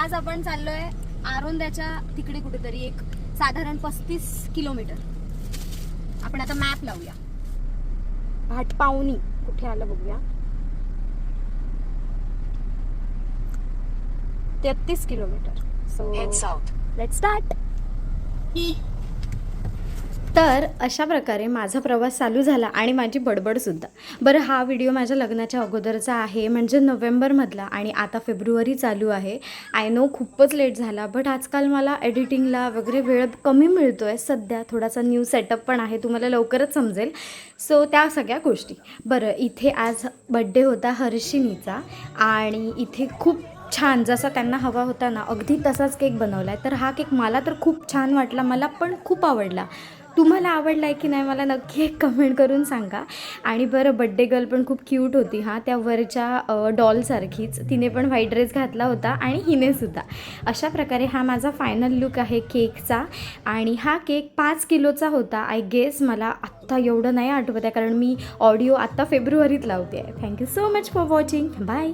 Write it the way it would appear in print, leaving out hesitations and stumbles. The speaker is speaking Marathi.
आज आपण चाललोय आरोंद्याच्या तिकडे कुठेतरी, एक साधारण 35 किलोमीटर. आपण आता मॅप लावूया. भाटपावनी कुठे आलं बघूया. 33 किलोमीटर. So let's start. तर अशा प्रकारे माझा प्रवास चालू झाला आणि माझी बडबडसुद्धा. बरं, हा व्हिडिओ माझ्या लग्नाच्या अगोदरचा आहे, म्हणजे नोव्हेंबरमधला, आणि आता फेब्रुवारी चालू आहे. आय नो खूपच लेट झाला, बट आजकाल मला एडिटिंगला वगैरे वेळ कमी मिळतो आहे. सध्या थोडासा न्यू सेटअप पण आहे, तुम्हाला लवकरच समजेल. सो त्या सगळ्या गोष्टी. बरं, इथे आज बड्डे होता हर्षिनीचा आणि इथे खूप छान जसा त्यांना हवा होता ना, अगदी तसाच केक बनवला आहे. तर हा केक मला तर खूप छान वाटला, मला पण खूप आवडला. तुम्हाला आवडला आहे की नाही मला नक्की एक कमेंट करून सांगा. आणि बरं, बड्डे गर्ल पण खूप क्यूट होती हां, त्या वरच्या डॉलसारखीच. तिने पण व्हाईट ड्रेस घातला होता आणि हिनेसुद्धा. अशा प्रकारे हा माझा फायनल लुक आहे केकचा. आणि हा केक 5 किलोचा होता आय गेस. मला आत्ता एवढं नाही आठवत आहे, कारण मी ऑडिओ आत्ता फेब्रुवारीत लावते आहे. Thank you so much for watching. Bye.